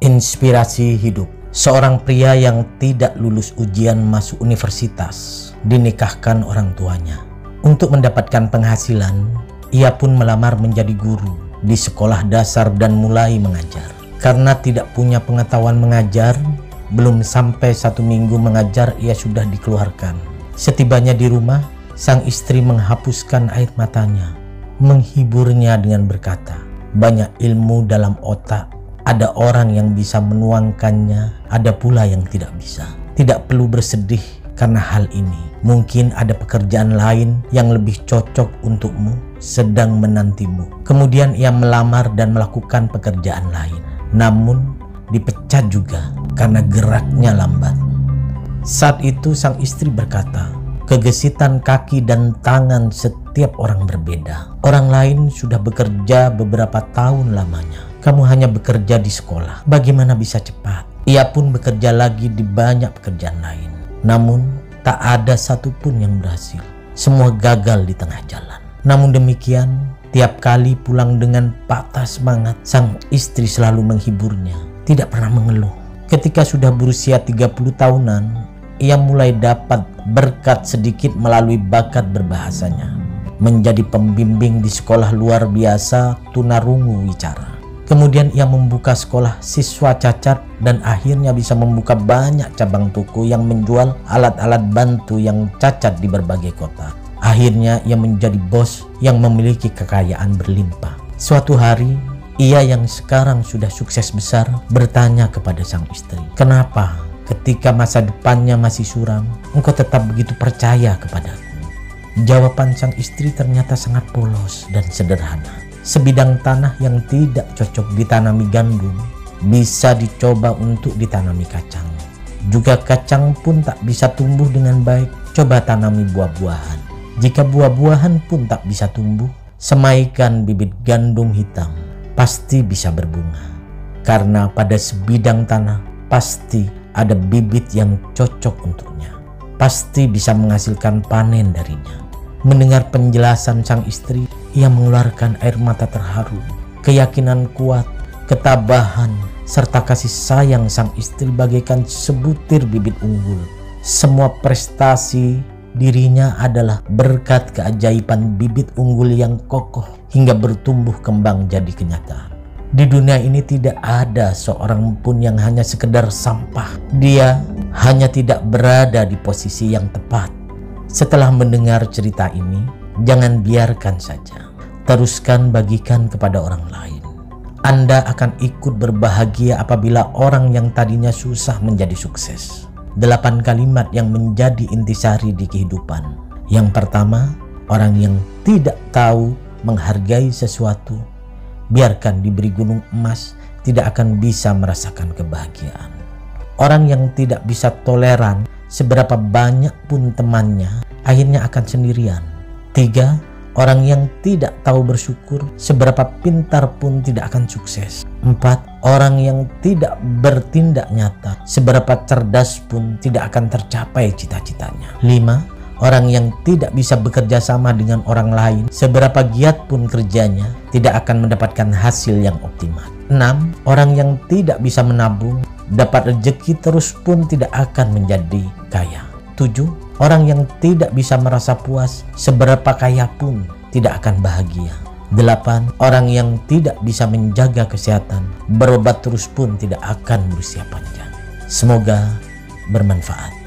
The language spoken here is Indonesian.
Inspirasi hidup. Seorang pria yang tidak lulus ujian masuk universitas dinikahkan orang tuanya. Untuk mendapatkan penghasilan, ia pun melamar menjadi guru di sekolah dasar dan mulai mengajar. Karena tidak punya pengetahuan mengajar, belum sampai 1 minggu mengajar ia sudah dikeluarkan. Setibanya di rumah, sang istri menghapuskan air matanya, menghiburnya dengan berkata, "Banyak ilmu dalam otak. Ada orang yang bisa menuangkannya, ada pula yang tidak bisa. Tidak perlu bersedih karena hal ini. Mungkin ada pekerjaan lain yang lebih cocok untukmu sedang menantimu." Kemudian ia melamar dan melakukan pekerjaan lain. Namun dipecat juga karena geraknya lambat. Saat itu sang istri berkata, "Kegesitan kaki dan tangan setiap orang berbeda. Orang lain sudah bekerja beberapa tahun lamanya. Kamu hanya bekerja di sekolah. Bagaimana bisa cepat?" Ia pun bekerja lagi di banyak pekerjaan lain. Namun tak ada satupun yang berhasil. Semua gagal di tengah jalan. Namun demikian, tiap kali pulang dengan patah semangat, sang istri selalu menghiburnya, tidak pernah mengeluh. Ketika sudah berusia 30 tahunan, ia mulai dapat berkat sedikit melalui bakat berbahasanya. Menjadi pembimbing di sekolah luar biasa tunarungu wicara. Kemudian ia membuka sekolah siswa cacat dan akhirnya bisa membuka banyak cabang toko yang menjual alat-alat bantu yang cacat di berbagai kota. Akhirnya ia menjadi bos yang memiliki kekayaan berlimpah. Suatu hari, ia yang sekarang sudah sukses besar bertanya kepada sang istri, "Kenapa ketika masa depannya masih suram, engkau tetap begitu percaya kepadaku?" Jawaban sang istri ternyata sangat polos dan sederhana. Sebidang tanah yang tidak cocok ditanami gandum bisa dicoba untuk ditanami kacang. Juga kacang pun tak bisa tumbuh dengan baik, coba tanami buah-buahan. Jika buah-buahan pun tak bisa tumbuh, semaikan bibit gandum hitam, pasti bisa berbunga. Karena pada sebidang tanah pasti ada bibit yang cocok untuknya, pasti bisa menghasilkan panen darinya. Mendengar penjelasan sang istri, ia mengeluarkan air mata terharu. Keyakinan kuat, ketabahan, serta kasih sayang sang istri bagaikan sebutir bibit unggul. Semua prestasi dirinya adalah berkat keajaiban bibit unggul yang kokoh hingga bertumbuh kembang jadi kenyataan. Di dunia ini tidak ada seorang pun yang hanya sekedar sampah. Dia hanya tidak berada di posisi yang tepat. Setelah mendengar cerita ini, jangan biarkan saja. Teruskan bagikan kepada orang lain. Anda akan ikut berbahagia apabila orang yang tadinya susah menjadi sukses. 8 kalimat yang menjadi intisari di kehidupan. Yang pertama, orang yang tidak tahu menghargai sesuatu, biarkan diberi gunung emas, tidak akan bisa merasakan kebahagiaan. Orang yang tidak bisa toleran, seberapa banyak pun temannya, akhirnya akan sendirian. 3. Orang yang tidak tahu bersyukur, seberapa pintar pun tidak akan sukses. 4. Orang yang tidak bertindak nyata, seberapa cerdas pun tidak akan tercapai cita-citanya. 5. Orang yang tidak bisa bekerja sama dengan orang lain, seberapa giat pun kerjanya, tidak akan mendapatkan hasil yang optimal. 6. Orang yang tidak bisa menabung, dapat rezeki terus pun tidak akan menjadi kaya. 7. Orang yang tidak bisa merasa puas, seberapa kaya pun tidak akan bahagia. 8. Orang yang tidak bisa menjaga kesehatan, berobat terus pun tidak akan berusia panjang. Semoga bermanfaat.